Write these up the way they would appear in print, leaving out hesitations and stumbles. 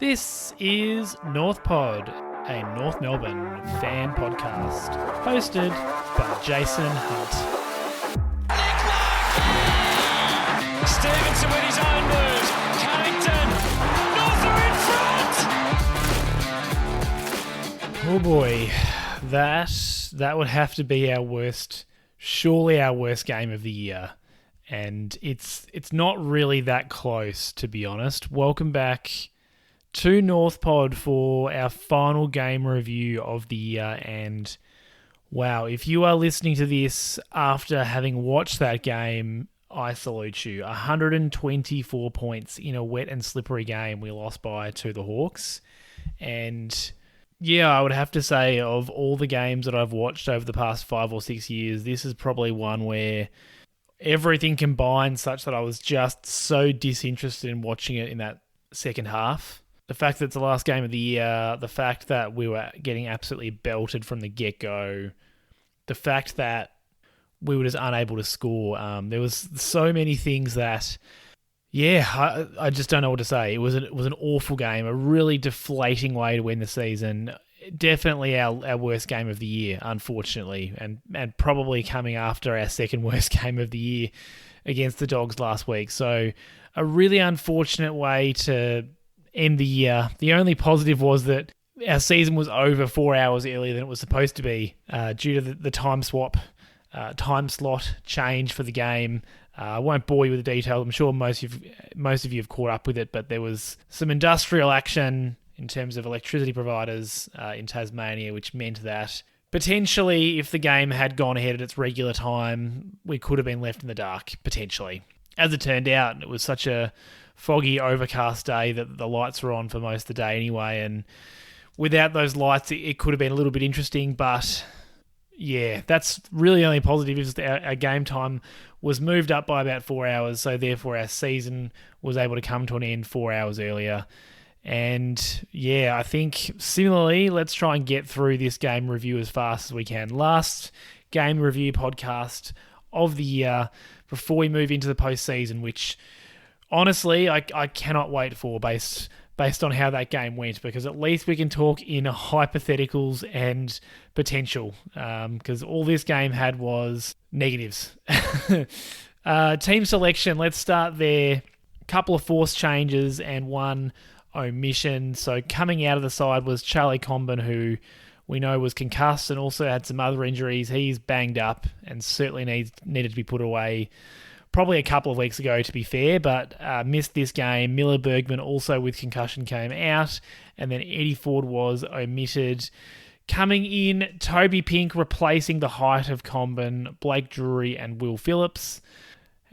This is North Pod, a North Melbourne fan podcast, hosted by Jason Hunt. Stevenson with his own move. Carrington. North are in front. Oh boy, that would have to be our worst, surely our worst game of the year. And it's not really that close, to be honest. Welcome back to North Pod for our final game review of the year. And wow, if you are listening to this after having watched that game, I salute you. 124 points in a wet and slippery game we lost by to the Hawks. And yeah, I would have to say, of all the games that I've watched over the past 5 or 6 years, this is probably one where everything combined such that I was just so disinterested in watching it in that second half. The fact that it's the last game of the year, the fact that we were getting absolutely belted from the get-go, the fact that we were just unable to score. There was so many things that, yeah, I just don't know what to say. It was an awful game, a really deflating way to win the season. Definitely our worst game of the year, unfortunately, and probably coming after our second worst game of the year against the Dogs last week. So a really unfortunate way to end the year. The only positive was that our season was over 4 hours earlier than it was supposed to be due to the time slot change for the game. I won't bore you with the details. I'm sure most of you have caught up with it, but there was some industrial action in terms of electricity providers in Tasmania, which meant that potentially if the game had gone ahead at its regular time, we could have been left in the dark, potentially. As it turned out, it was such a foggy, overcast day that the lights were on for most of the day anyway, and without those lights, it could have been a little bit interesting, but yeah, that's really the only positive is that our game time was moved up by about 4 hours, so therefore our season was able to come to an end 4 hours earlier. And yeah, I think similarly, let's try and get through this game review as fast as we can. Last game review podcast of the year before we move into the postseason, which honestly I cannot wait for based on how that game went, because at least we can talk in hypotheticals and potential, because all this game had was negatives. Team selection, let's start there. Couple of forced changes and one omission. So coming out of the side was Charlie Comben, who we know was concussed and also had some other injuries. He's banged up and certainly needed to be put away probably a couple of weeks ago, to be fair, but missed this game. Miller Bergman, also with concussion, came out, and then Eddie Ford was omitted. Coming in, Toby Pink replacing the height of Comben, Blake Drury and Will Phillips.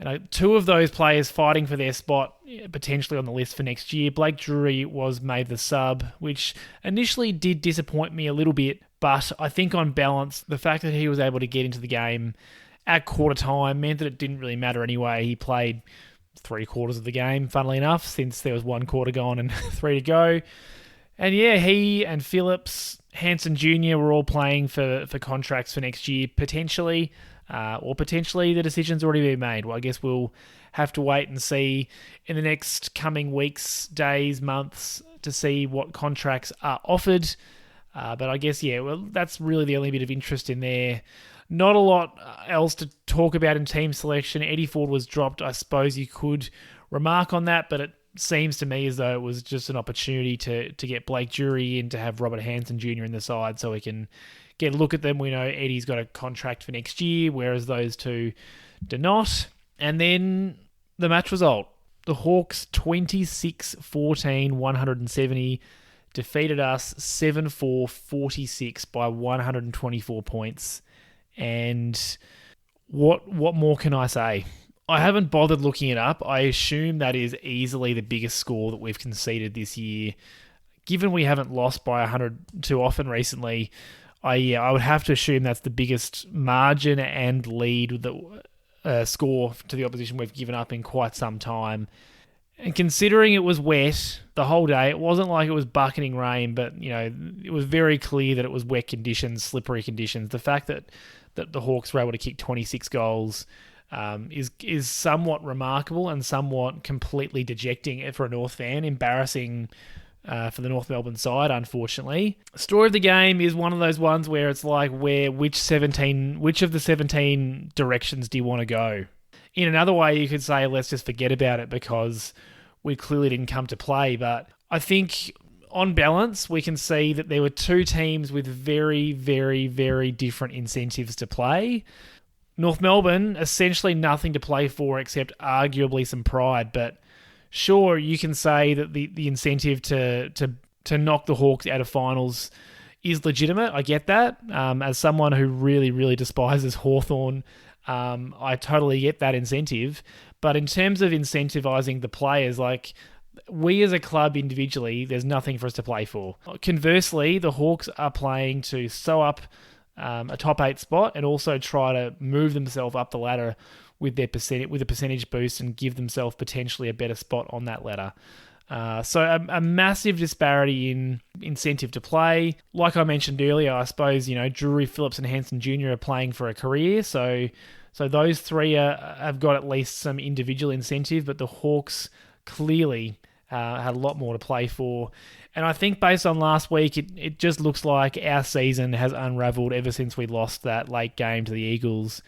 And two of those players fighting for their spot potentially on the list for next year. Blake Drury was made the sub, which initially did disappoint me a little bit, but I think on balance, the fact that he was able to get into the game at quarter time meant that it didn't really matter anyway. He played 3/4 of the game, funnily enough, since there was 1 quarter gone and 3 to go. And yeah, he and Phillips, Hanson Jr. were all playing for contracts for next year, potentially. Or potentially the decision's already been made. Well, I guess we'll have to wait and see in the next coming weeks, days, months to see what contracts are offered. But I guess, yeah, well, that's really the only bit of interest in there. Not a lot else to talk about in team selection. Eddie Ford was dropped. I suppose you could remark on that, but it seems to me as though it was just an opportunity to get Blake Drury in, to have Robert Hanson Jr. in the side so we can get a look at them. We know Eddie's got a contract for next year, whereas those two do not. And then the match result. The Hawks 26-14, 170, defeated us 7-4-46 by 124 points. And what more can I say? I haven't bothered looking it up. I assume that is easily the biggest score that we've conceded this year. Given we haven't lost by 100 too often recently, I would have to assume that's the biggest margin and lead that score to the opposition we've given up in quite some time. And considering it was wet the whole day, it wasn't like it was bucketing rain, but you know it was very clear that it was wet conditions, slippery conditions. The fact that the Hawks were able to kick 26 goals is somewhat remarkable and somewhat completely dejecting for a North fan, embarrassing for the North Melbourne side, unfortunately. Story of the game is one of those ones where it's like, which of the 17 directions do you want to go? In another way, you could say, let's just forget about it because we clearly didn't come to play. But I think on balance, we can see that there were two teams with very, very, very different incentives to play. North Melbourne, essentially nothing to play for except arguably some pride. But sure, you can say that the incentive to knock the Hawks out of finals is legitimate. I get that. As someone who really, really despises Hawthorn, I totally get that incentive. But in terms of incentivising the players, like we as a club individually, there's nothing for us to play for. Conversely, the Hawks are playing to sew up a top 8 spot and also try to move themselves up the ladder with a percentage boost and give themselves potentially a better spot on that ladder. So a massive disparity in incentive to play. Like I mentioned earlier, I suppose, Drury, Phillips and Hanson Jr. are playing for a career. So those three have got at least some individual incentive, but the Hawks clearly had a lot more to play for. And I think based on last week, it just looks like our season has unravelled ever since we lost that late game to the Eagles.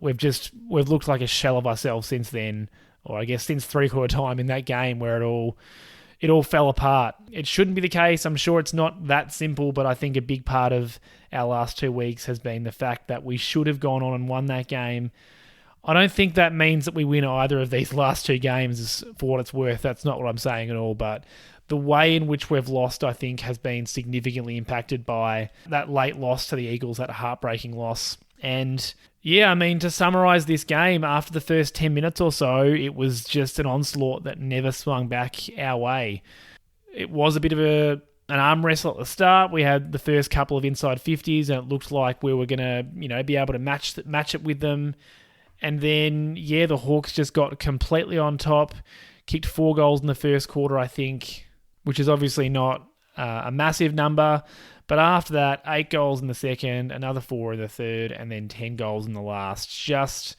We've looked like a shell of ourselves since then, or I guess since three-quarter time in that game where it all fell apart. It shouldn't be the case. I'm sure it's not that simple, but I think a big part of our last 2 weeks has been the fact that we should have gone on and won that game. I don't think that means that we win either of these last 2 games for what it's worth. That's not what I'm saying at all, but the way in which we've lost, I think, has been significantly impacted by that late loss to the Eagles, that heartbreaking loss. And yeah, I mean, to summarise this game, after the first 10 minutes or so, it was just an onslaught that never swung back our way. It was a bit of an arm wrestle at the start. We had the first couple of inside 50s, and it looked like we were going to, be able to match it with them. And then, yeah, the Hawks just got completely on top, kicked 4 goals in the first quarter, I think, which is obviously not a massive number. But after that, 8 goals in the second, another 4 in the third, and then 10 goals in the last. Just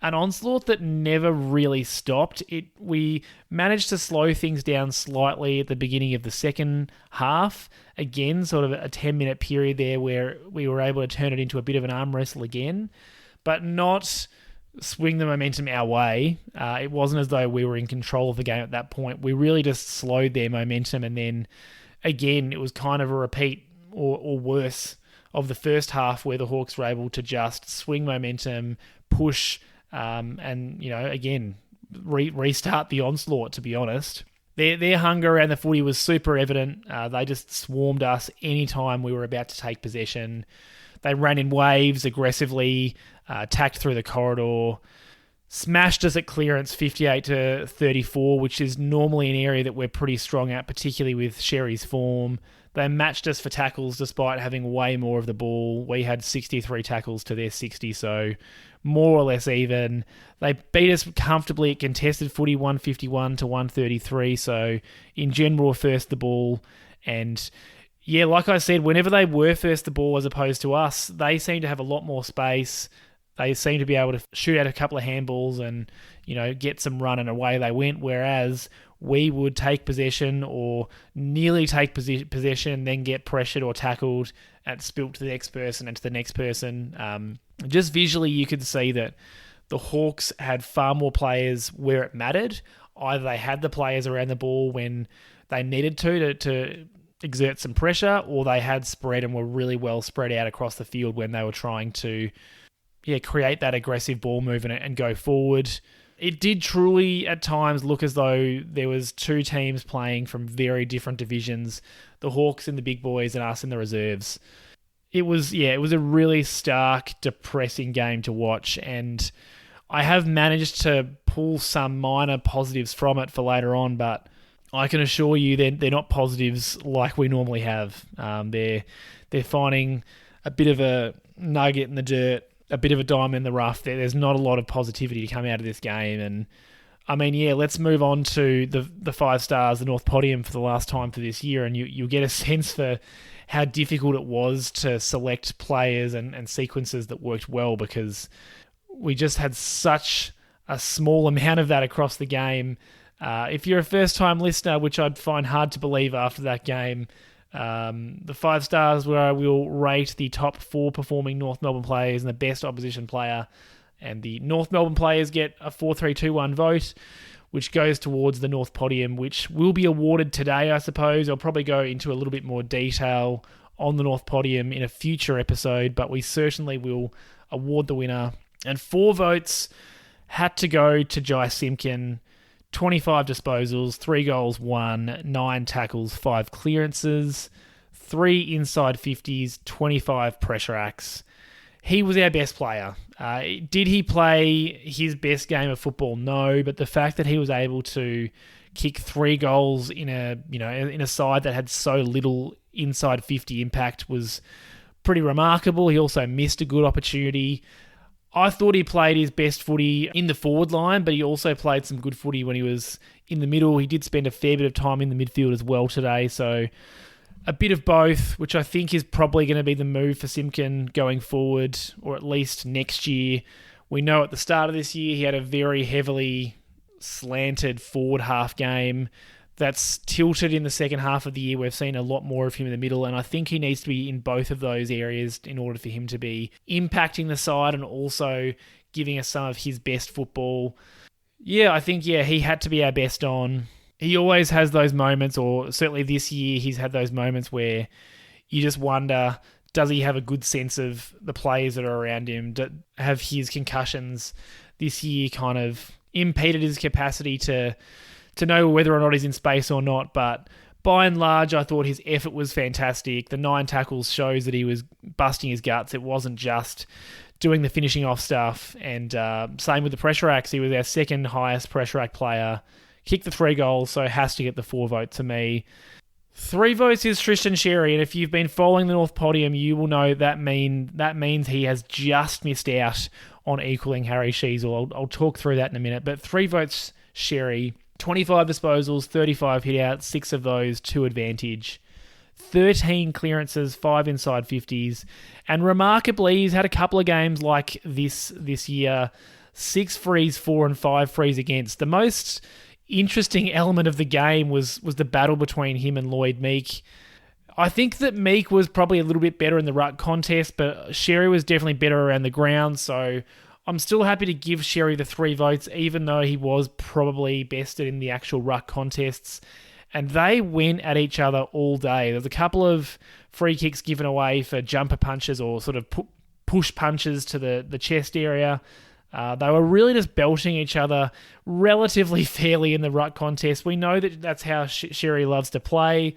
an onslaught that never really stopped. We managed to slow things down slightly at the beginning of the second half. Again, sort of a 10-minute period there where we were able to turn it into a bit of an arm wrestle again, but not swing the momentum our way. It wasn't as though we were in control of the game at that point. We really just slowed their momentum, and then again, it was kind of a repeat or worse of the first half where the Hawks were able to just swing momentum, push, and again, restart the onslaught, to be honest. Their hunger around the footy was super evident. They just swarmed us anytime we were about to take possession. They ran in waves aggressively, attacked through the corridor, smashed us at clearance 58-34, which is normally an area that we're pretty strong at, particularly with Xerri's form. They matched us for tackles despite having way more of the ball. We had 63 tackles to their 60, so more or less even. They beat us comfortably at contested footy, 151-133, so in general, first the ball. And yeah, like I said, whenever they were first the ball as opposed to us, they seemed to have a lot more space. They seemed to be able to shoot out a couple of handballs and, get some run, and away they went, whereas we would take possession or nearly take possession, then get pressured or tackled and spilt to the next person and to the next person. Just visually, you could see that the Hawks had far more players where it mattered. Either they had the players around the ball when they needed to exert some pressure, or they had spread and were really well spread out across the field when they were trying to create that aggressive ball movement and go forward. It did truly at times look as though there was 2 teams playing from very different divisions, the Hawks in the big boys and us in the reserves. It was a really stark, depressing game to watch, and I have managed to pull some minor positives from it for later on, but I can assure you they're not positives like we normally have. They're finding a bit of a nugget in the dirt, a bit of a diamond in the rough. There's not a lot of positivity to come out of this game. And I mean, let's move on to the 5 stars, the North Podium, for the last time for this year. And you'll get a sense for how difficult it was to select players and sequences that worked well, because we just had such a small amount of that across the game. If you're a first-time listener, which I'd find hard to believe after that game, the 5 stars where I will rate the top 4 performing North Melbourne players and the best opposition player. And the North Melbourne players get a 4-3-2-1 vote, which goes towards the North Podium, which will be awarded today, I suppose. I'll probably go into a little bit more detail on the North Podium in a future episode, but we certainly will award the winner. And 4 votes had to go to Jai Simpkin. 25 disposals, 3 goals, 1, 9 tackles, 5 clearances, 3 inside 50s, 25 pressure acts. He was our best player. Did he play his best game of football? No, but the fact that he was able to kick 3 goals in a side that had so little inside 50 impact was pretty remarkable. He also missed a good opportunity. I thought he played his best footy in the forward line, but he also played some good footy when he was in the middle. He did spend a fair bit of time in the midfield as well today, so a bit of both, which I think is probably going to be the move for Simpkin going forward, or at least next year. We know at the start of this year he had a very heavily slanted forward half game. That's tilted in the second half of the year. We've seen a lot more of him in the middle, and I think he needs to be in both of those areas in order for him to be impacting the side and also giving us some of his best football. I think he had to be our best on. He always has those moments, or certainly this year he's had those moments where you just wonder, does he have a good sense of the players that are around him? Have his concussions this year kind of impeded his capacity to know whether or not he's in space or not? But by and large, I thought his effort was fantastic. The 9 tackles shows that he was busting his guts. It wasn't just doing the finishing off stuff. And same with the pressure acts. He was our second highest pressure act player. Kicked the 3 goals, so has to get the 4 vote to me. 3 votes is Tristan Xerri, and if you've been following the North Podium, you will know that means he has just missed out on equaling Harry Sheezel. I'll talk through that in a minute, but 3 votes Xerri. 25 disposals, 35 hit-outs, 6 of those, 2 advantage. 13 clearances, 5 inside 50s. And remarkably, he's had a couple of games like this year. 6 frees for and 5 frees against. The most interesting element of the game was the battle between him and Lloyd Meek. I think that Meek was probably a little bit better in the ruck contest, but Xerri was definitely better around the ground, so I'm still happy to give Xerri the 3 votes, even though he was probably bested in the actual ruck contests. And they went at each other all day. There's a couple of free kicks given away for jumper punches or sort of push punches to the chest area. They were really just belting each other relatively fairly in the ruck contest. We know that that's how Xerri loves to play.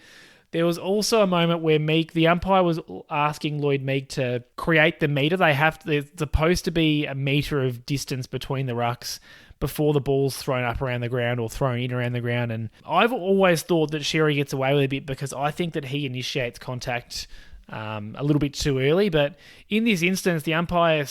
There was also a moment where the umpire was asking Lloyd Meek to create the meter. There's supposed to be a meter of distance between the rucks before the ball's thrown up around the ground or thrown in around the ground. And I've always thought that Xerri gets away with it a bit because I think that he initiates contact a little bit too early. But in this instance, the umpire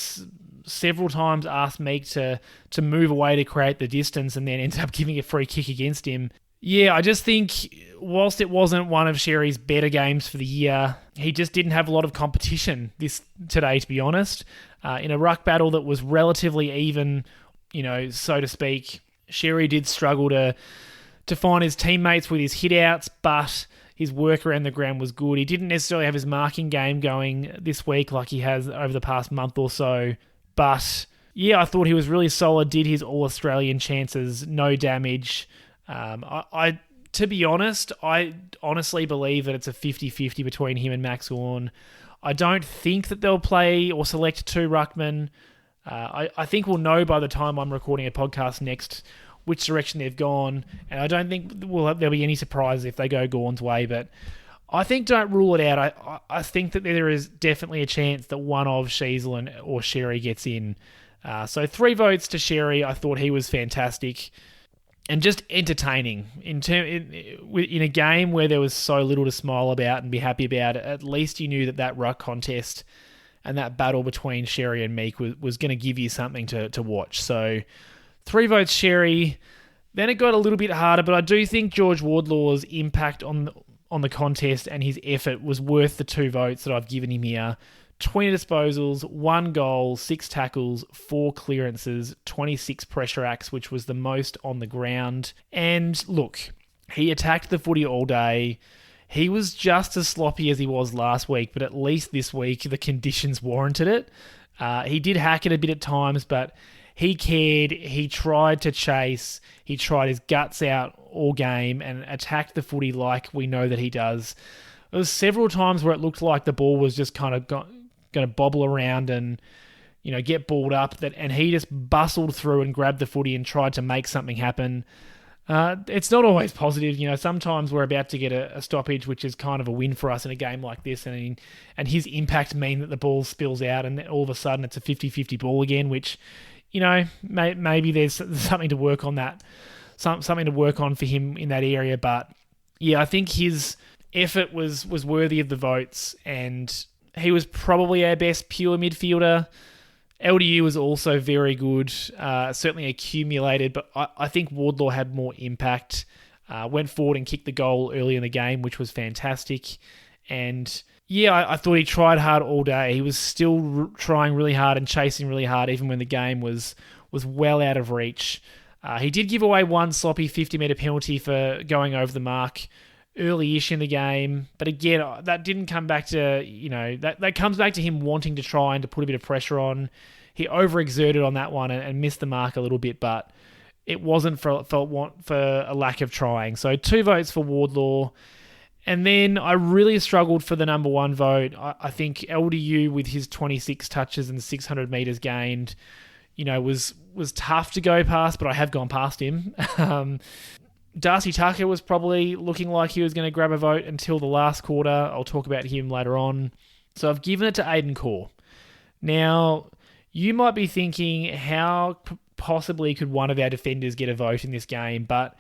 several times asked Meek to move away to create the distance and then ended up giving a free kick against him. I just think whilst it wasn't one of Xerri's better games for the year, he just didn't have a lot of competition today, to be honest. In a ruck battle that was relatively even, so to speak, Xerri did struggle to find his teammates with his hit-outs, but his work around the ground was good. He didn't necessarily have his marking game going this week like he has over the past month or so, but I thought he was really solid, did his All-Australian chances, no damage. To be honest, I honestly believe that it's a 50-50 between him and Max Gawn. I don't think that they'll play or select 2 ruckmen. I think we'll know by the time I'm recording a podcast next which direction they've gone, and I don't think there'll be any surprises if they go Gawn's way, but I think don't rule it out. I think that there is definitely a chance that one of Sheezel or Xerri gets in. So 3 votes to Xerri. I thought he was fantastic. And just entertaining in a game where there was so little to smile about and be happy about. At least you knew that ruck contest and that battle between Xerri and Meek was going to give you something to watch. So 3 votes Xerri. Then it got a little bit harder, but I do think George Wardlaw's impact on the contest and his effort was worth the 2 votes that I've given him here. 20 disposals, 1 goal, 6 tackles, 4 clearances, 26 pressure acts, which was the most on the ground. And look, he attacked the footy all day. He was just as sloppy as he was last week, but at least this week the conditions warranted it. He did hack it a bit at times, but he cared. He tried to chase. He tried his guts out all game and attacked the footy like we know that he does. There was several times where it looked like the ball was just kind of going to bobble around and, get balled up. And he just bustled through and grabbed the footy and tried to make something happen. It's not always positive. Sometimes we're about to get a stoppage, which is kind of a win for us in a game like this. And his impact mean that the ball spills out and all of a sudden it's a 50-50 ball again, which, maybe there's something to work on that, something to work on for him in that area. But yeah, I think his effort was worthy of the votes, and he was probably our best pure midfielder. LDU was also very good, certainly accumulated, but I think Wardlaw had more impact. Went forward and kicked the goal early in the game, which was fantastic. And yeah, I thought he tried hard all day. He was still trying really hard and chasing really hard, even when the game was well out of reach. He did give away one sloppy 50-metre penalty for going over the mark early-ish in the game. But again, that didn't come back to, that comes back to him wanting to try and to put a bit of pressure on. He overexerted on that one and missed the mark a little bit, but it wasn't for a lack of trying. So 2 votes for Wardlaw. And then I really struggled for the number 1 vote. I think LDU with his 26 touches and 600 metres gained, was tough to go past, but I have gone past him. Darcy Tucker was probably looking like he was going to grab a vote until the last quarter. I'll talk about him later on. So I've given it to Aidan Corr. Now, you might be thinking, how possibly could one of our defenders get a vote in this game? But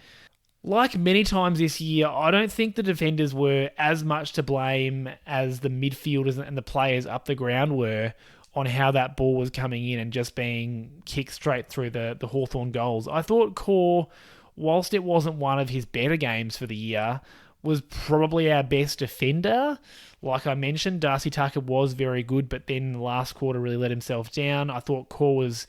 like many times this year, I don't think the defenders were as much to blame as the midfielders and the players up the ground were on how that ball was coming in and just being kicked straight through the Hawthorn goals. I thought Corr, whilst it wasn't one of his better games for the year, was probably our best defender. Like I mentioned, Darcy Tucker was very good, but then the last quarter really let himself down. I thought Corr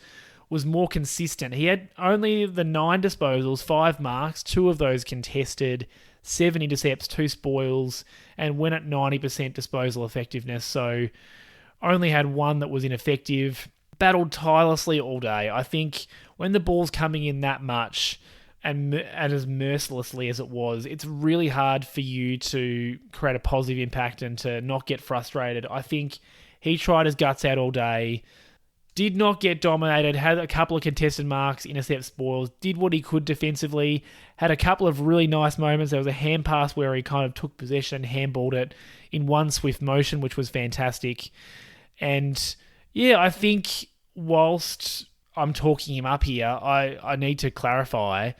was more consistent. He had only the 9 disposals, 5 marks, 2 of those contested, 7 intercepts, 2 spoils, and went at 90% disposal effectiveness. So only had 1 that was ineffective. Battled tirelessly all day. I think when the ball's coming in that much and as mercilessly as it was, it's really hard for you to create a positive impact and to not get frustrated. I think he tried his guts out all day, did not get dominated, had a couple of contested marks, intercept spoils, did what he could defensively, had a couple of really nice moments. There was a hand pass where he kind of took possession and handballed it in one swift motion, which was fantastic. And yeah, I think whilst I'm talking him up here, I need to clarify,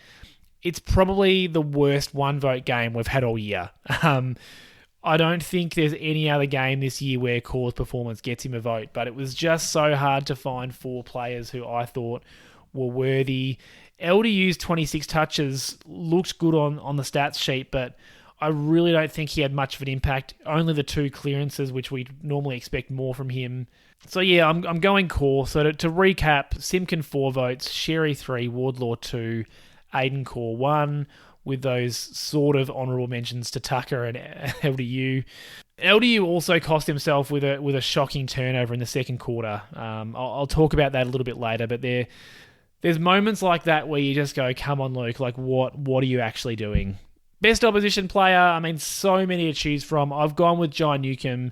it's probably the worst 1 vote game we've had all year. I don't think there's any other game this year where Corr's performance gets him a vote, but it was just so hard to find 4 players who I thought were worthy. LDU's 26 touches looked good on the stats sheet, but I really don't think he had much of an impact. Only the 2 clearances, which we normally expect more from him. So yeah, I'm going Corr. So to recap, Simpkin 4 votes, Xerri 3, Wardlaw 2, Aidan Corr 1, with those sort of honourable mentions to Tucker and LDU. LDU also cost himself with a shocking turnover in the second quarter. I'll talk about that a little bit later, but there's moments like that where you just go, come on, Luke, like what are you actually doing? Best opposition player, I mean, so many to choose from. I've gone with Newcombe,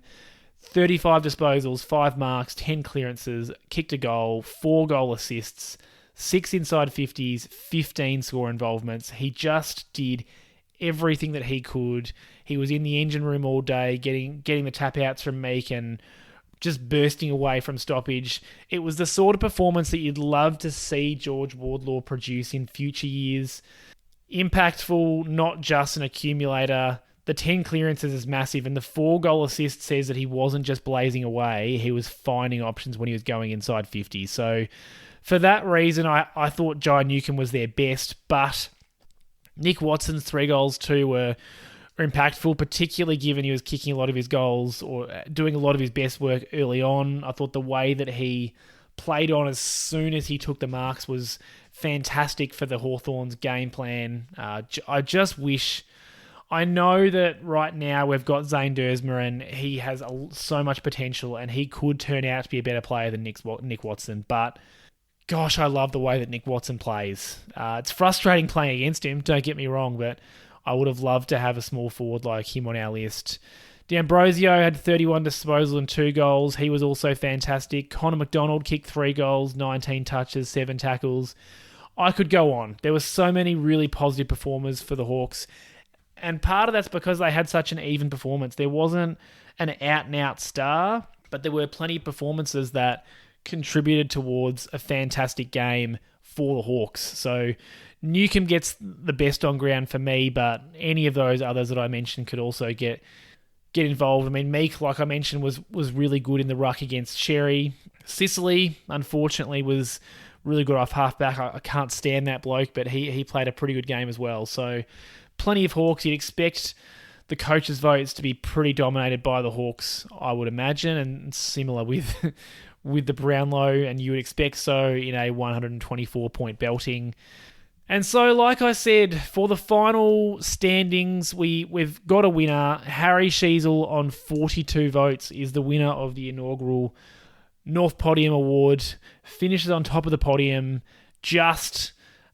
35 disposals, 5 marks, 10 clearances, kicked a goal, 4 goal assists, 6 inside 50s, 15 score involvements. He just did everything that he could. He was in the engine room all day, getting the tap outs from Meek and just bursting away from stoppage. It was the sort of performance that you'd love to see George Wardlaw produce in future years. Impactful, not just an accumulator. The 10 clearances is massive, and the 4 goal assist says that he wasn't just blazing away, he was finding options when he was going inside 50. So for that reason, I thought Newcombe was their best, but Nick Watson's 3 goals too were are impactful, particularly given he was kicking a lot of his goals or doing a lot of his best work early on. I thought the way that he played on as soon as he took the marks was fantastic for the Hawthorns game plan. I just wish... I know that right now we've got Zane Dersmer and he has so much potential and he could turn out to be a better player than Nick Watson, but gosh, I love the way that Nick Watson plays. It's frustrating playing against him, don't get me wrong, but I would have loved to have a small forward like him on our list. D'Ambrosio had 31 disposals and 2 goals. He was also fantastic. Connor McDonald kicked 3 goals, 19 touches, 7 tackles. I could go on. There were so many really positive performers for the Hawks. And part of that's because they had such an even performance. There wasn't an out-and-out star, but there were plenty of performances that contributed towards a fantastic game for the Hawks. So Newcombe gets the best on ground for me, but any of those others that I mentioned could also get involved. I mean, Meek, like I mentioned, was really good in the ruck against Xerri. Sicily, unfortunately, was really good off half-back. I can't stand that bloke, but he played a pretty good game as well. So plenty of Hawks. You'd expect the coaches' votes to be pretty dominated by the Hawks, I would imagine, and similar with the Brownlow, and you would expect so in a 124-point belting. And so, like I said, for the final standings, we've got a winner. Harry Sheasel on 42 votes is the winner of the inaugural North Podium Award. Finishes on top of the podium,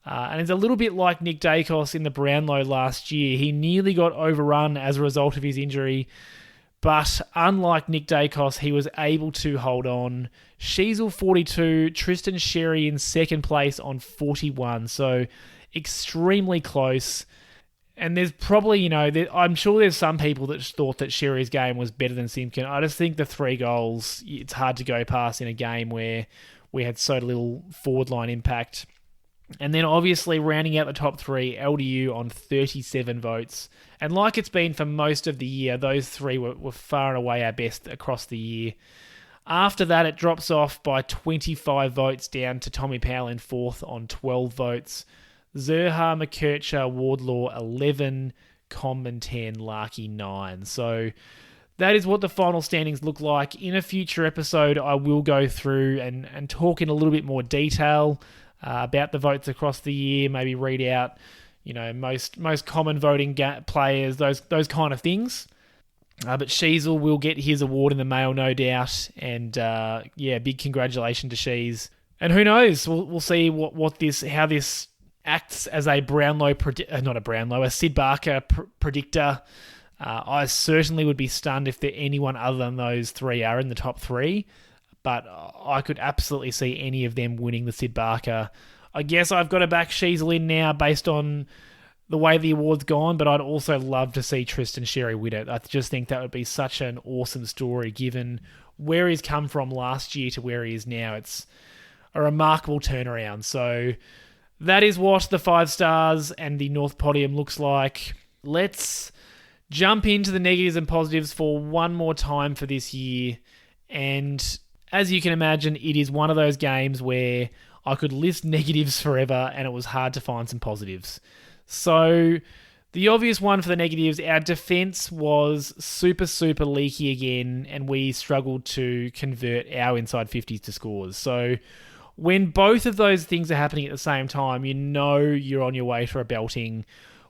and it's a little bit like Nick Dacos in the Brownlow last year. He nearly got overrun as a result of his injury, but unlike Nick Dacos, he was able to hold on. Sheasel 42, Tristan Xerri in second place on 41, so extremely close. And there's probably, I'm sure there's some people that thought that Xerri's game was better than Simpkin. I just think the 3 goals, it's hard to go past in a game where we had so little forward line impact. And then obviously rounding out the top 3, LDU on 37 votes. And like it's been for most of the year, those 3 were far and away our best across the year. After that, it drops off by 25 votes down to Tommy Powell in 4th on 12 votes. Zerha, McKercher, Wardlaw 11, Comben 10, Larkey 9. So that is what the final standings look like. In a future episode, I will go through and talk in a little bit more detail about the votes across the year, maybe read out, most common voting players, those kind of things. But Sheasel will get his award in the mail, no doubt. And big congratulations to Shees. And who knows? We'll see how this acts as a Brownlow, a Sid Barker predictor. I certainly would be stunned if anyone other than those 3 are in the top 3. But I could absolutely see any of them winning the Sid Barker. I guess I've got to back Sheasel in now based on the way the award's gone, but I'd also love to see Tristan Xerri win it. I just think that would be such an awesome story given where he's come from last year to where he is now. It's a remarkable turnaround. So that is what the 5 stars and the North Podium looks like. Let's jump into the negatives and positives for one more time for this year. And as you can imagine, it is one of those games where I could list negatives forever and it was hard to find some positives. So the obvious one for the negatives, our defence was super, super leaky again, and we struggled to convert our inside 50s to scores. So when both of those things are happening at the same time, you're on your way for a belting.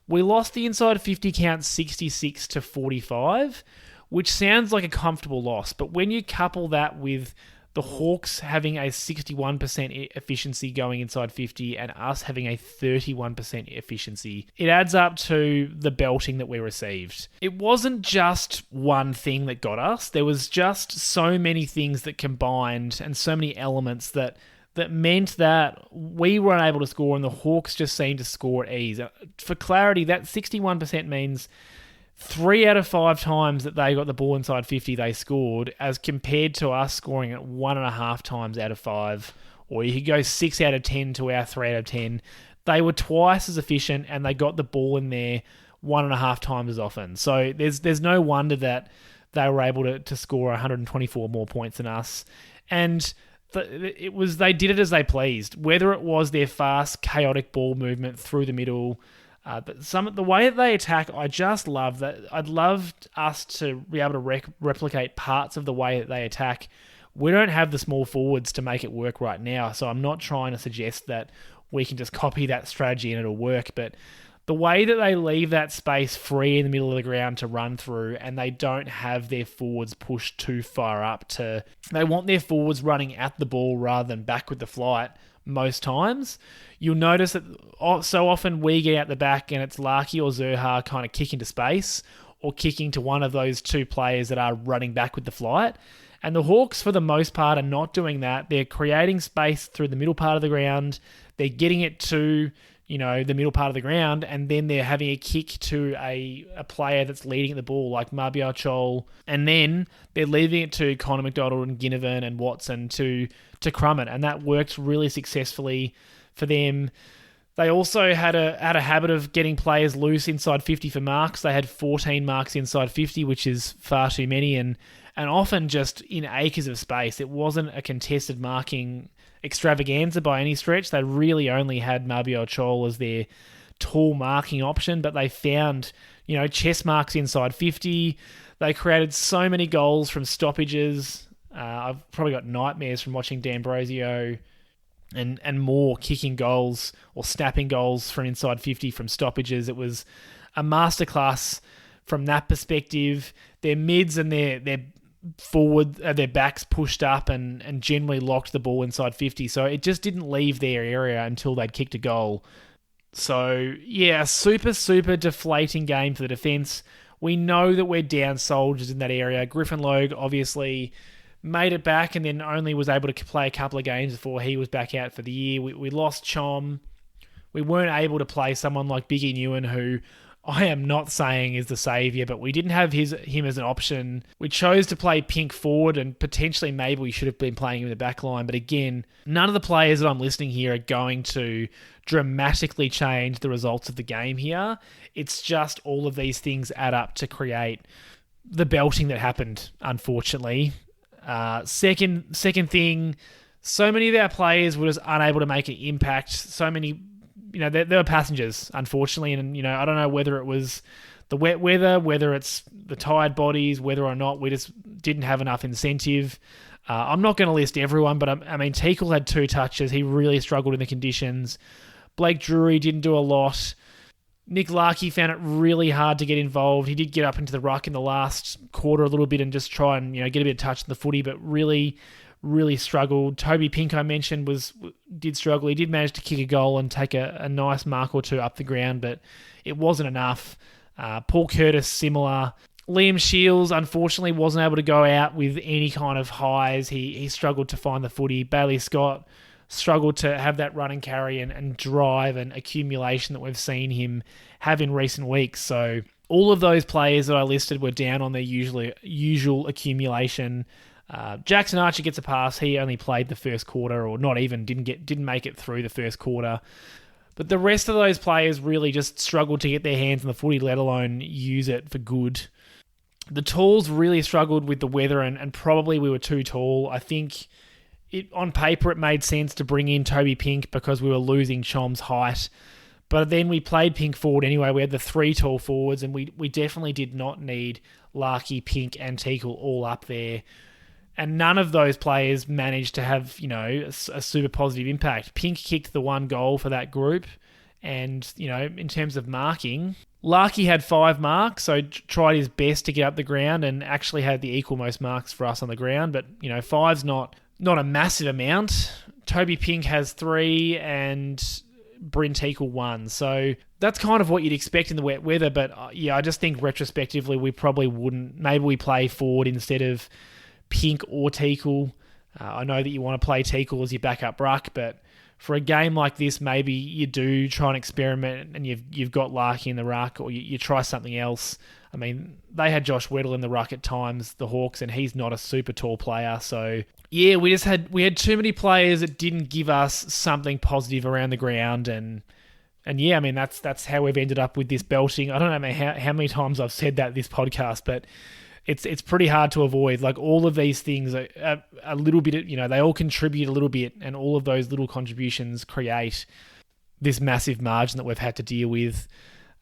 We lost the inside 50 count 66 to 45, which sounds like a comfortable loss. But when you couple that with the Hawks having a 61% efficiency going inside 50 and us having a 31% efficiency, it adds up to the belting that we received. It wasn't just one thing that got us. There was just so many things that combined and so many elements that meant that we weren't able to score and the Hawks just seemed to score at ease. For clarity, that 61% means 3 out of 5 times that they got the ball inside 50, they scored, as compared to us scoring at 1.5 times out of 5. Or you could go 6 out of 10 to our 3 out of 10. They were twice as efficient and they got the ball in there 1.5 times as often. So there's no wonder that they were able to score 124 more points than us. And they did it as they pleased. Whether it was their fast, chaotic ball movement through the middle, But the way that they attack, I just love that. I'd love us to be able to replicate parts of the way that they attack. We don't have the small forwards to make it work right now, so I'm not trying to suggest that we can just copy that strategy and it'll work. But the way that they leave that space free in the middle of the ground to run through, and they don't have their forwards pushed too far up they want their forwards running at the ball rather than back with the flight most times. You'll notice that so often we get out the back and it's Larky or Xerri kind of kicking to space or kicking to one of those two players that are running back with the flight. And the Hawks, for the most part, are not doing that. They're creating space through the middle part of the ground. They're getting it to, the middle part of the ground, and then they're having a kick to a player that's leading the ball, like Mabior Chol, and then they're leaving it to Connor McDonald and Ginnivan and Watson to crumb it, and that worked really successfully for them. They also had a habit of getting players loose inside 50 for marks. They had 14 marks inside 50, which is far too many, and often just in acres of space. It wasn't a contested marking extravaganza by any stretch. They really only had Mabior Chol as their tall marking option, but they found, chest marks inside 50. They created so many goals from stoppages. I've probably got nightmares from watching D'Ambrosio and more kicking goals or snapping goals from inside 50 from stoppages. It was a masterclass from that perspective. Their mids and their forward, their backs pushed up and generally locked the ball inside 50. So it just didn't leave their area until they'd kicked a goal. So yeah, super, super deflating game for the defence. We know that we're down soldiers in that area. Griffin Logue obviously made it back and then only was able to play a couple of games before he was back out for the year. We lost Chom. We weren't able to play someone like Biggie Newen, who I am not saying is the saviour, but we didn't have him as an option. We chose to play Pink forward, and potentially maybe we should have been playing him in the back line. But again, none of the players that I'm listing here are going to dramatically change the results of the game here. It's just all of these things add up to create the belting that happened, unfortunately. Second thing, so many of our players were just unable to make an impact. So many, they were passengers, unfortunately. And, I don't know whether it was the wet weather, whether it's the tired bodies, whether or not we just didn't have enough incentive. I'm not going to list everyone, but Teakle had 2 touches. He really struggled in the conditions. Blake Drury didn't do a lot. Nick Larkey found it really hard to get involved. He did get up into the ruck in the last quarter a little bit and just try and get a bit of touch in the footy, but really, really struggled. Toby Pink, I mentioned, did struggle. He did manage to kick a goal and take a nice mark or two up the ground, but it wasn't enough. Paul Curtis, similar. Liam Shields, unfortunately, wasn't able to go out with any kind of highs. He struggled to find the footy. Bailey Scott struggled to have that run and carry and drive and accumulation that we've seen him have in recent weeks. So all of those players that I listed were down on their usual accumulation. Jackson Archer gets a pass. He only played the first quarter, or not even, didn't make it through the first quarter. But the rest of those players really just struggled to get their hands on the footy, let alone use it for good. The talls really struggled with the weather, and probably we were too tall. I think on paper it made sense to bring in Toby Pink because we were losing Chom's height. But then we played Pink forward anyway. We had the 3 tall forwards, and we definitely did not need Larky, Pink, and Teakle all up there. And none of those players managed to have, a super positive impact. Pink kicked the 1 goal for that group. And, in terms of marking, Larky had 5 marks, so tried his best to get up the ground and actually had the equal most marks for us on the ground. But, 5's not a massive amount. Toby Pink has 3 and Bryn Teakle 1. So that's kind of what you'd expect in the wet weather. But, I just think retrospectively we probably wouldn't. Maybe we play forward instead of Pink or Teakle. I know that you want to play Teakle as your backup ruck, but for a game like this, maybe you do try and experiment and you've got Larky in the ruck, or you try something else. They had Josh Weddle in the ruck at times, the Hawks, and he's not a super tall player. So yeah, we had too many players that didn't give us something positive around the ground, and yeah, that's how we've ended up with this belting. I don't know how many times I've said that this podcast, but it's pretty hard to avoid. Like, all of these things are a little bit, they all contribute a little bit, and all of those little contributions create this massive margin that we've had to deal with.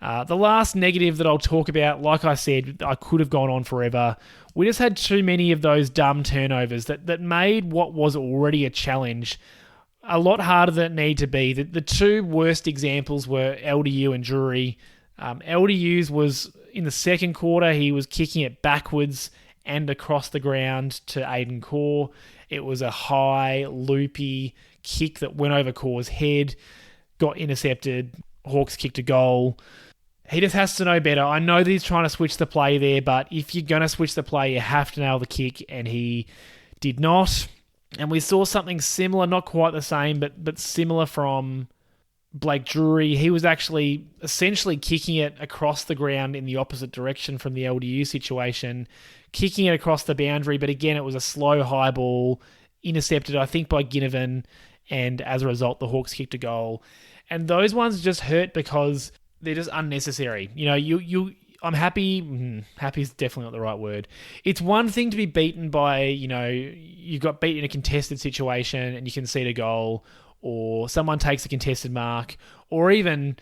The last negative that I'll talk about, like I said, I could have gone on forever. We just had too many of those dumb turnovers that made what was already a challenge a lot harder than it needed to be. The two worst examples were LDU and Xerri. LDU's was in the second quarter, he was kicking it backwards and across the ground to Aiden Corr. It was a high, loopy kick that went over Corr's head, got intercepted. Hawks kicked a goal. He just has to know better. I know that he's trying to switch the play there, but if you're going to switch the play, you have to nail the kick, and he did not. And we saw something similar, not quite the same, but similar from Blake Xerri. He was actually essentially kicking it across the ground in the opposite direction from the LDU situation, kicking it across the boundary, but again, it was a slow high ball, intercepted, I think, by Ginnivan, and as a result, the Hawks kicked a goal. And those ones just hurt because they're just unnecessary. You know, I'm happy. Happy is definitely not the right word. It's one thing to be beaten by, you got beat in a contested situation and you concede a goal, or someone takes a contested mark, or even,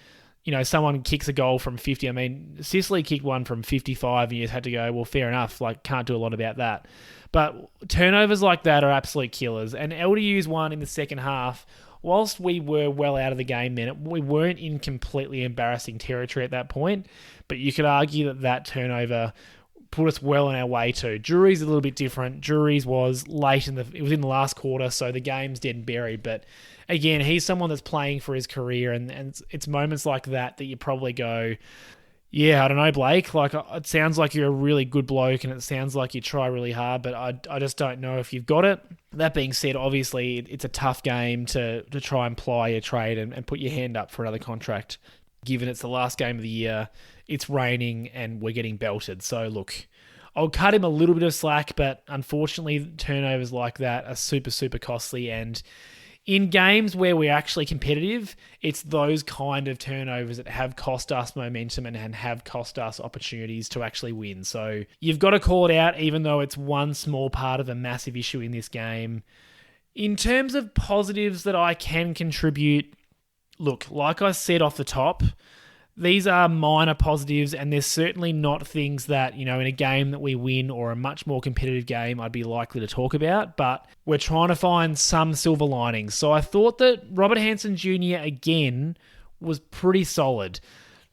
someone kicks a goal from 50. I mean, Sicily kicked one from 55 and you just had to go, well, fair enough. Can't do a lot about that. But turnovers like that are absolute killers. And LDU's one in the second half, whilst we were well out of the game then, we weren't in completely embarrassing territory at that point, but you could argue that turnover put us well on our way to. Xerri's a little bit different. Xerri's was it was in the last quarter, so the game's dead and buried, but again, he's someone that's playing for his career, and it's moments like that you probably go, yeah, I don't know, Blake. It sounds like you're a really good bloke and it sounds like you try really hard, but I just don't know if you've got it. That being said, obviously, it's a tough game to try and ply your trade and put your hand up for another contract, given it's the last game of the year, it's raining, and we're getting belted. So, look, I'll cut him a little bit of slack, but unfortunately, turnovers like that are super, super costly, and in games where we're actually competitive, it's those kind of turnovers that have cost us momentum and have cost us opportunities to actually win. So you've got to call it out, even though it's one small part of a massive issue in this game. In terms of positives that I can contribute, look, like I said off the top, these are minor positives, and they're certainly not things that, in a game that we win or a much more competitive game, I'd be likely to talk about, but we're trying to find some silver linings. So I thought that Robert Hansen Jr. again was pretty solid.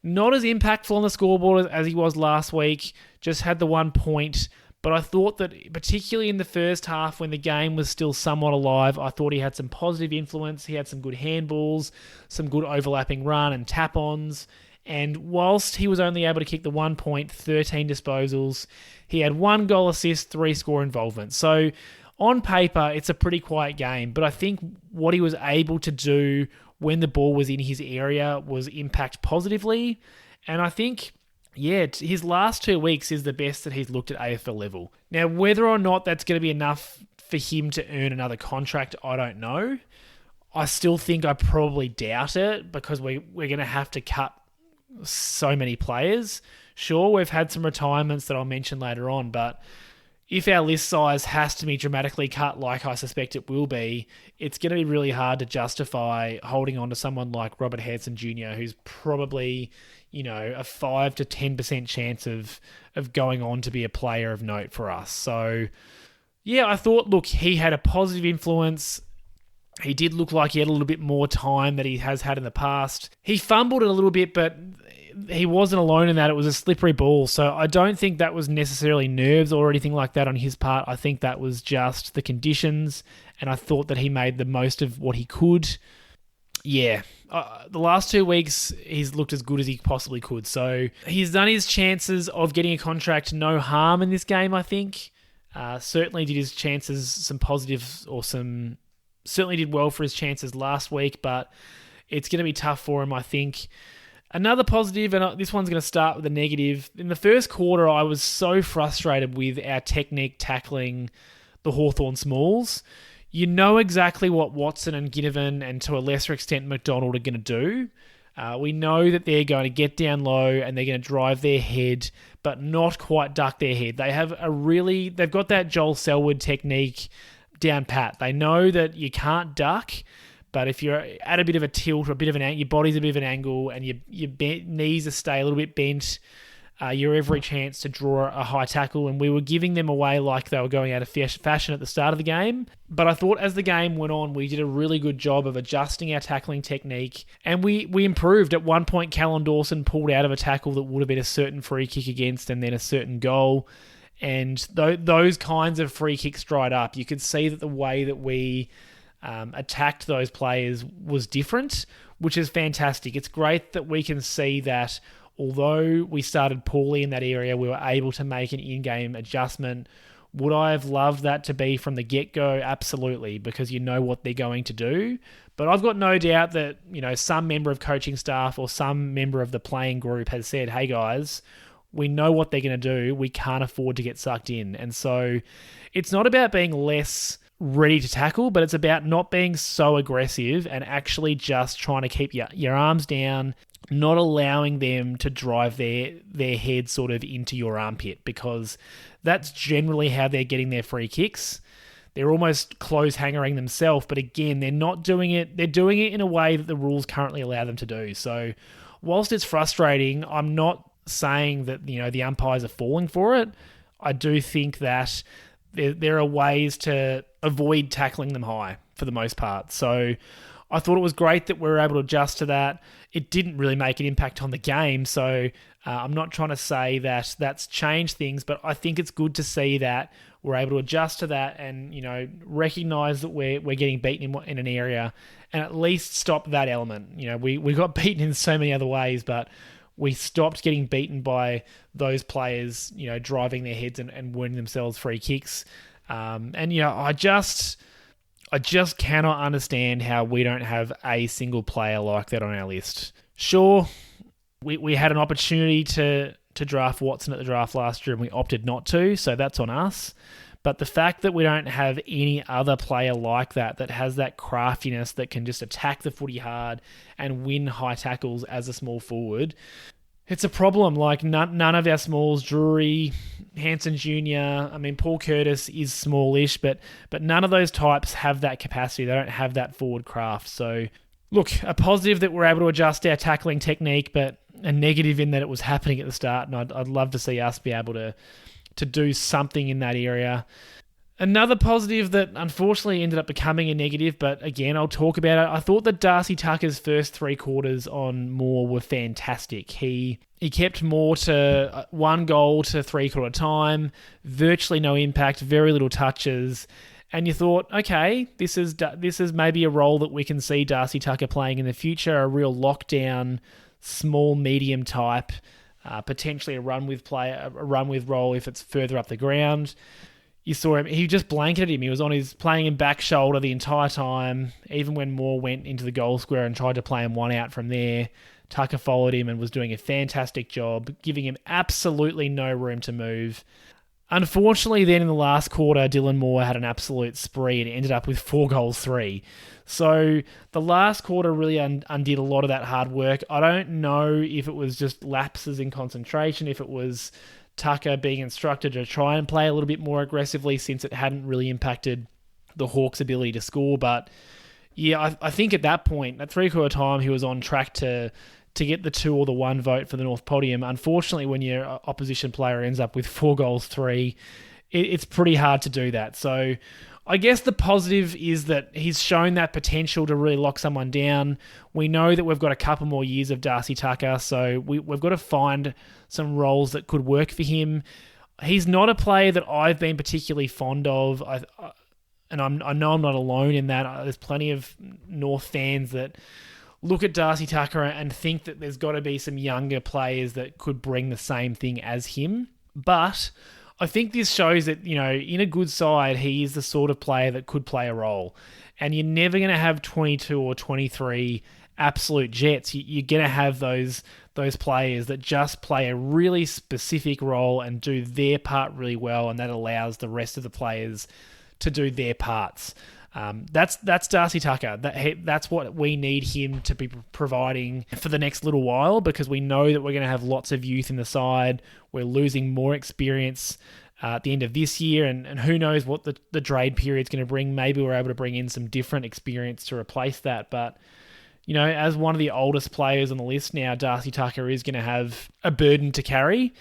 Not as impactful on the scoreboard as he was last week, just had the 1 point, but I thought that particularly in the first half when the game was still somewhat alive, I thought he had some positive influence. He had some good handballs, some good overlapping run and tap-ons. And whilst he was only able to kick the 1 point, 13 disposals, he had 1 goal assist, 3 score involvement. So on paper, it's a pretty quiet game. But I think what he was able to do when the ball was in his area was impact positively. And I think, his last 2 weeks is the best that he's looked at AFL level. Now, whether or not that's going to be enough for him to earn another contract, I don't know. I still think I probably doubt it, because we're going to have to cut so many players. Sure, we've had some retirements that I'll mention later on, but if our list size has to be dramatically cut, like I suspect it will be, it's going to be really hard to justify holding on to someone like Robert Hansen Jr., who's probably, a 5 to 10% chance of going on to be a player of note for us. So, I thought, look, he had a positive influence. He did look like he had a little bit more time that he has had in the past. He fumbled it a little bit, but he wasn't alone in that. It was a slippery ball. So I don't think that was necessarily nerves or anything like that on his part. I think that was just the conditions, and I thought that he made the most of what he could. The last 2 weeks, he's looked as good as he possibly could. So he's done his chances of getting a contract no harm in this game, I think. Certainly did his chances some positives, or certainly did well for his chances last week, but it's going to be tough for him, I think. Another positive, and this one's going to start with a negative. In the first quarter, I was so frustrated with our technique tackling the Hawthorn Smalls. You know exactly what Watson and Ginnivan, and to a lesser extent McDonald, are going to do. We know that they're going to get down low and they're going to drive their head, but not quite duck their head. They've got that Joel Selwood technique down pat. They know that you can't duck, But if you're at a bit of a tilt or a bit of your body's a bit of an angle and your knees are stay a little bit bent, you're every chance to draw a high tackle. And we were giving them away like they were going out of fashion at the start of the game. But I thought as the game went on, we did a really good job of adjusting our tackling technique. And we improved. At one point, Callum Dawson pulled out of a tackle that would have been a certain free kick against and then a certain goal. And those kinds of free kicks dried up. You could see that the way that we attacked those players was different, which is fantastic. It's great that we can see that although we started poorly in that area, we were able to make an in-game adjustment. Would I have loved that to be from the get-go? Absolutely, because you know what they're going to do. But I've got no doubt that, some member of coaching staff or some member of the playing group has said, hey guys, we know what they're going to do. We can't afford to get sucked in. And so it's not about being less ready to tackle, but it's about not being so aggressive and actually just trying to keep your arms down, not allowing them to drive their head sort of into your armpit, because that's generally how they're getting their free kicks. They're almost close hangering themselves, but again, they're not doing it. They're doing it in a way that the rules currently allow them to do. So whilst it's frustrating, I'm not saying that the umpires are falling for it. I do think that there are ways to avoid tackling them high for the most part. So I thought it was great that we were able to adjust to that. It didn't really make an impact on the game, so I'm not trying to say that that's changed things, but I think it's good to see that we're able to adjust to that and recognise that we're getting beaten in an area and at least stop that element. We got beaten in so many other ways, but we stopped getting beaten by those players, driving their heads and winning themselves free kicks. I just cannot understand how we don't have a single player like that on our list. Sure, we had an opportunity to draft Watson at the draft last year and we opted not to, so that's on us. But the fact that we don't have any other player like that has that craftiness that can just attack the footy hard and win high tackles as a small forward, it's a problem. Like none of our smalls, Xerri, Hansen Jr., Paul Curtis is smallish, but none of those types have that capacity. They don't have that forward craft. So, look, a positive that we're able to adjust our tackling technique, but a negative in that it was happening at the start, and I'd love to see us be able to do something in that area. Another positive that unfortunately ended up becoming a negative, but again, I'll talk about it. I thought that Darcy Tucker's first 3 quarters on Moore were fantastic. He kept Moore to 1 goal to 3/4 time, virtually no impact, very little touches. And you thought, okay, this is maybe a role that we can see Darcy Tucker playing in the future, a real lockdown, small, medium type, potentially a run with role if it's further up the ground. You saw him, he just blanketed him. He was playing him back shoulder the entire time. Even when Moore went into the goal square and tried to play him one out from there, Tucker followed him and was doing a fantastic job, giving him absolutely no room to move. Unfortunately, then in the last quarter, Dylan Moore had an absolute spree and ended up with 4 goals, 3. So the last quarter really undid a lot of that hard work. I don't know if it was just lapses in concentration, if it was Tucker being instructed to try and play a little bit more aggressively since it hadn't really impacted the Hawks' ability to score. But yeah, I think at that point, at 3/4 time, he was on track to get the 2 or the 1 vote for the North Podium. Unfortunately, when your opposition player ends up with 4 goals, 3, it's pretty hard to do that. So I guess the positive is that he's shown that potential to really lock someone down. We know that we've got a couple more years of Darcy Tucker, so we've got to find some roles that could work for him. He's not a player that I've been particularly fond of, I know I'm not alone in that. There's plenty of North fans that look at Darcy Tucker and think that there's got to be some younger players that could bring the same thing as him. But I think this shows that, in a good side, he is the sort of player that could play a role. And you're never going to have 22 or 23 absolute jets. You're going to have those players that just play a really specific role and do their part really well, and that allows the rest of the players to do their parts. That's Darcy Tucker. That's what we need him to be providing for the next little while, because we know that we're going to have lots of youth in the side. We're losing more experience at the end of this year, and who knows what the trade period's going to bring. Maybe we're able to bring in some different experience to replace that, but as one of the oldest players on the list now, Darcy Tucker is going to have a burden to carry.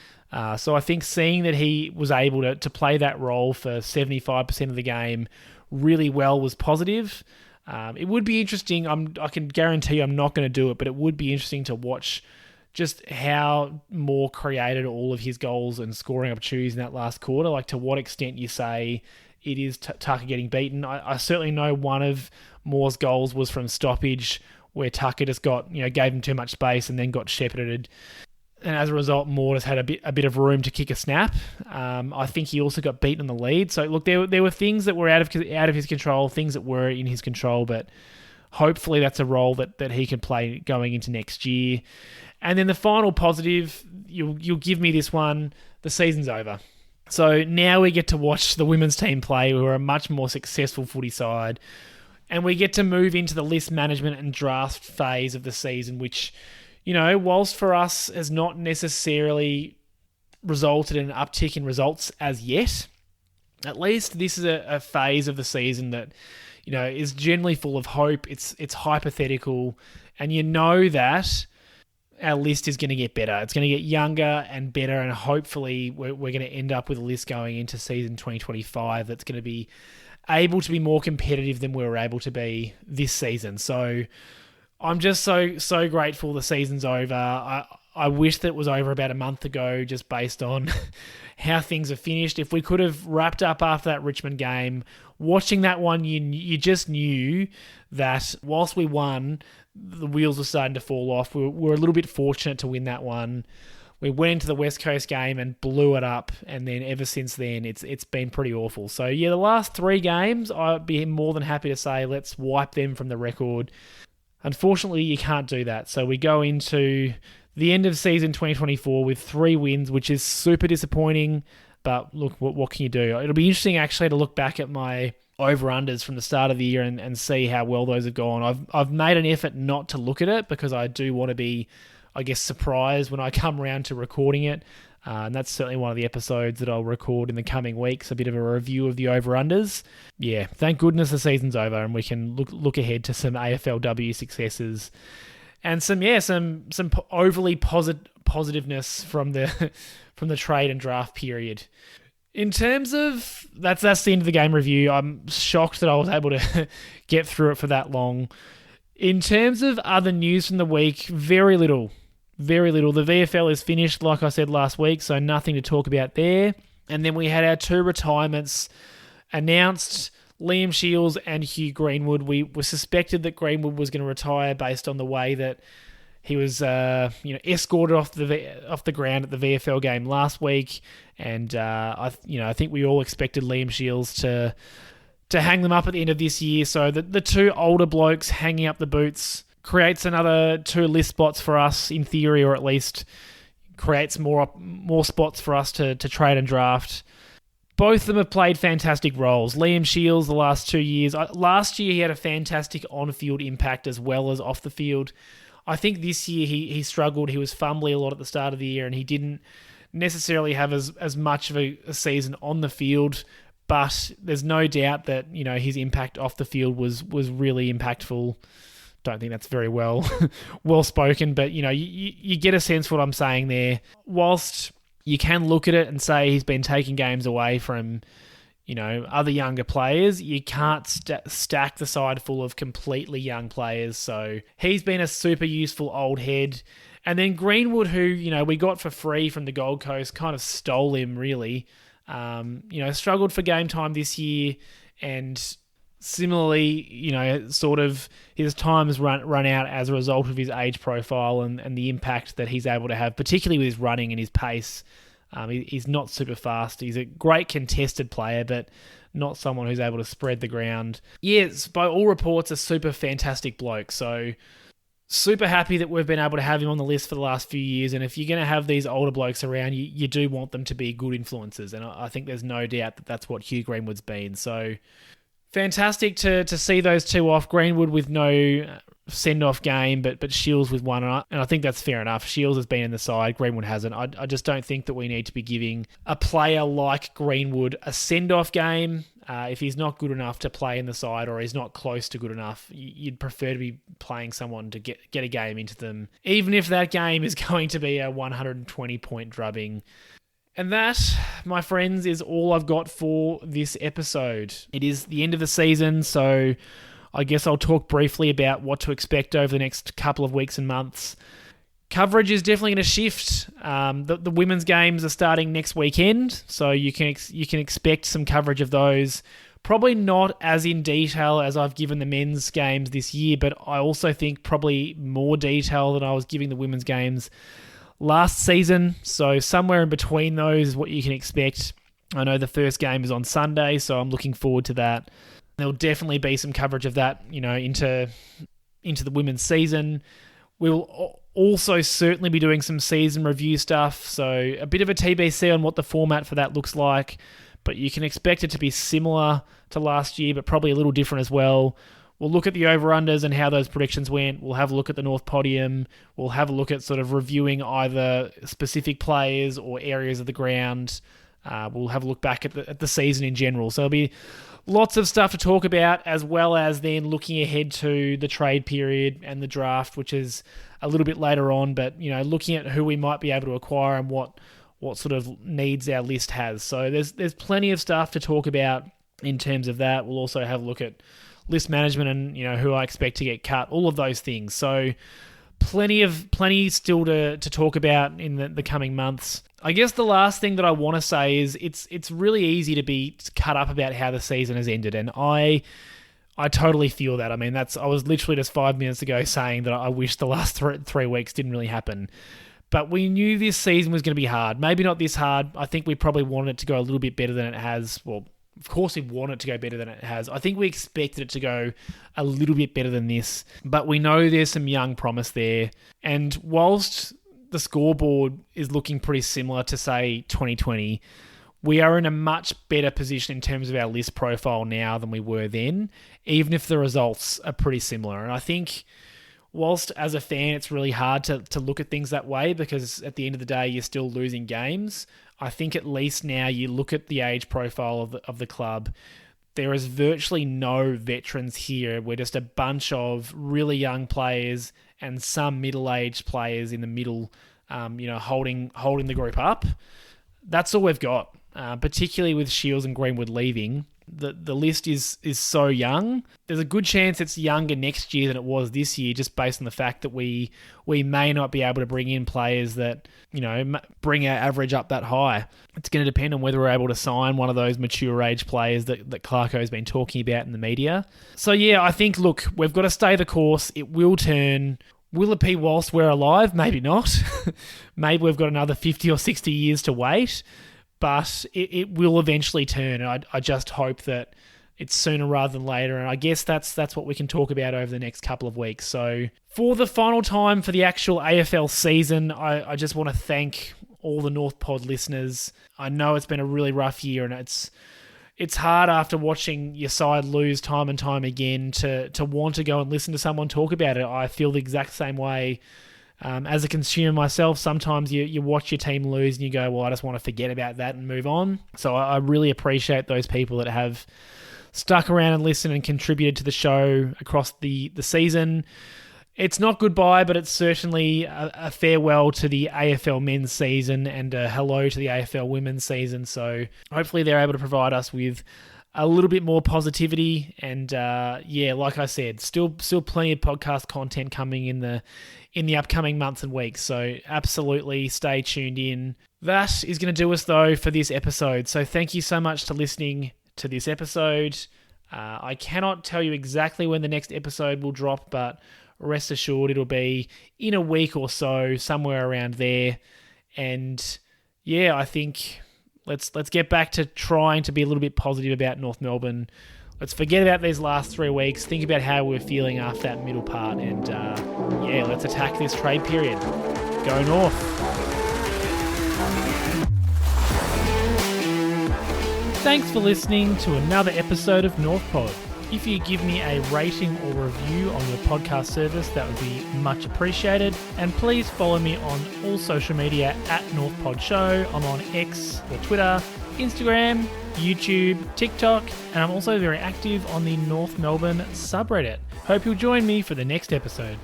So I think seeing that he was able to play that role for 75% of the game really well was positive. It would be interesting. I can guarantee you I'm not going to do it, but it would be interesting to watch just how more created all of his goals and scoring opportunities in that last quarter. Like, to what extent you say it is Tucker getting beaten. I certainly know one of Moore's goals was from stoppage, where Tucker just gave him too much space and then got shepherded. And as a result, Moore just had a bit of room to kick a snap. I think he also got beaten in the lead. So look, there were things that were out of his control, things that were in his control, but hopefully that's a role that he can play going into next year. And then the final positive, you'll give me this one, the season's over. So now we get to watch the women's team play, who are a much more successful footy side. And we get to move into the list management and draft phase of the season, which, whilst for us has not necessarily resulted in an uptick in results as yet, at least this is a phase of the season that, is generally full of hope. It's hypothetical, and that our list is going to get better. It's going to get younger and better, and hopefully we're going to end up with a list going into season 2025 that's going to be able to be more competitive than we were able to be this season. So I'm just so grateful the season's over. I wish that it was over about a month ago, just based on how things are finished. If we could have wrapped up after that Richmond game, watching that one, you just knew that whilst we won, the wheels were starting to fall off. We were a little bit fortunate to win that one. We went into the West Coast game and blew it up, and then ever since then, it's been pretty awful. So yeah, the last 3 games, I'd be more than happy to say let's wipe them from the record. Unfortunately, you can't do that. So we go into the end of season 2024 with 3 wins, which is super disappointing. But look, what can you do? It'll be interesting actually to look back at my over-unders from the start of the year and see how well those have gone. I've made an effort not to look at it because I do want to be, I guess, surprised when I come around to recording it. And that's certainly one of the episodes that I'll record in the coming weeks, a bit of a review of the over-unders. Yeah, thank goodness the season's over and we can look ahead to some AFLW successes and some overly positiveness from the trade and draft period. In terms of, that's the end of the game review. I'm shocked that I was able to get through it for that long. In terms of other news from the week, very little. Very little. The VFL is finished, like I said last week, so nothing to talk about there. And then we had our 2 retirements announced, Liam Shields and Hugh Greenwood. We were suspected that Greenwood was going to retire based on the way that he was escorted off the ground at the VFL game last week. And I think we all expected Liam Shields to hang them up at the end of this year. So the 2 older blokes hanging up the boots creates another 2 list spots for us in theory, or at least creates more spots for us to trade and draft. Both of them have played fantastic roles. Liam Shields the last 2 years. Last year he had a fantastic on-field impact as well as off the field. I think this year he struggled. He was fumbly a lot at the start of the year and he didn't necessarily have as much of a season on the field, but there's no doubt that his impact off the field was really impactful. Don't think that's very well spoken, but you get a sense for what I'm saying there. Whilst you can look at it and say he's been taking games away from other younger players, you can't stack the side full of completely young players. So he's been a super useful old head. And then Greenwood, who we got for free from the Gold Coast, kind of stole him really. Struggled for game time this year, and similarly, sort of his time has run out as a result of his age profile and the impact that he's able to have, particularly with his running and his pace. He's not super fast. He's a great contested player, but not someone who's able to spread the ground. Yes, by all reports, a super fantastic bloke. So super happy that we've been able to have him on the list for the last few years. And if you're going to have these older blokes around, you do want them to be good influences. And I think there's no doubt that that's what Hugh Greenwood's been. So fantastic to see those 2 off. Greenwood with no send-off game, but Shields with one, and I think that's fair enough. Shields has been in the side, Greenwood hasn't. I just don't think that we need to be giving a player like Greenwood a send-off game. If he's not good enough to play in the side or he's not close to good enough, you'd prefer to be playing someone to get a game into them, even if that game is going to be a 120-point drubbing. And that, my friends, is all I've got for this episode. It is the end of the season, so I guess I'll talk briefly about what to expect over the next couple of weeks and months. Coverage is definitely going to shift. The women's games are starting next weekend, so you can expect some coverage of those. Probably not as in detail as I've given the men's games this year, but I also think probably more detail than I was giving the women's games last season. So somewhere in between those is what you can expect. I know the first game is on Sunday, so I'm looking forward to that. There'll definitely be some coverage of that, into the women's season. We'll also certainly be doing some season review stuff, so a bit of a TBC on what the format for that looks like, but you can expect it to be similar to last year, but probably a little different as well. We'll look at the over-unders and how those predictions went. We'll have a look at the North Podium. We'll have a look at sort of reviewing either specific players or areas of the ground. We'll have a look back at the season in general. So there'll be lots of stuff to talk about, as well as then looking ahead to the trade period and the draft, which is a little bit later on, but looking at who we might be able to acquire and what sort of needs our list has. So there's plenty of stuff to talk about in terms of that. We'll also have a look at list management and who I expect to get cut, all of those things. So plenty still to talk about in the coming months. I guess the last thing that I want to say is it's really easy to be cut up about how the season has ended, and I totally feel that. I mean, I was literally just 5 minutes ago saying that I wish the last three weeks didn't really happen. But we knew this season was going to be hard. Maybe not this hard. I think we probably wanted it to go a little bit better than it has. Well, of course we want it to go better than it has. I think we expected it to go a little bit better than this. But we know there's some young promise there. And whilst the scoreboard is looking pretty similar to, say, 2020, we are in a much better position in terms of our list profile now than we were then, even if the results are pretty similar. And I think whilst as a fan it's really hard to look at things that way, because at the end of the day you're still losing games, I think at least now you look at the age profile of the club. There is virtually no veterans here. We're just a bunch of really young players and some middle-aged players in the middle, holding the group up. That's all we've got, particularly with Shields and Greenwood leaving. The list is so young. There's a good chance it's younger next year than it was this year, just based on the fact that we may not be able to bring in players that bring our average up that high. It's going to depend on whether we're able to sign one of those mature age players that Clarko's been talking about in the media. So yeah, I think, look, we've got to stay the course. It will turn. Will it be whilst we're alive? Maybe not. Maybe we've got another 50 or 60 years to wait. But it will eventually turn, and I just hope that it's sooner rather than later. And I guess that's what we can talk about over the next couple of weeks. So for the final time for the actual AFL season, I just want to thank all the North Pod listeners. I know it's been a really rough year, and it's hard after watching your side lose time and time again to want to go and listen to someone talk about it. I feel the exact same way. As a consumer myself, sometimes you watch your team lose and you go, well, I just want to forget about that and move on. So I really appreciate those people that have stuck around and listened and contributed to the show across the season. It's not goodbye, but it's certainly a farewell to the AFL men's season and a hello to the AFL women's season. So hopefully they're able to provide us with a little bit more positivity. And like I said, still plenty of podcast content coming in the upcoming months and weeks. So absolutely stay tuned in. That is going to do us though for this episode. So thank you so much for listening to this episode. I cannot tell you exactly when the next episode will drop, but rest assured it'll be in a week or so, somewhere around there. And yeah, I think let's get back to trying to be a little bit positive about North Melbourne. Let's forget about these last 3 weeks. Think about how we're feeling after that middle part. And let's attack this trade period. Go North. Thanks for listening to another episode of North Pod. If you give me a rating or review on your podcast service, that would be much appreciated. And please follow me on all social media at North Pod Show. I'm on X or Twitter, Instagram, YouTube, TikTok, and I'm also very active on the North Melbourne subreddit. Hope you'll join me for the next episode.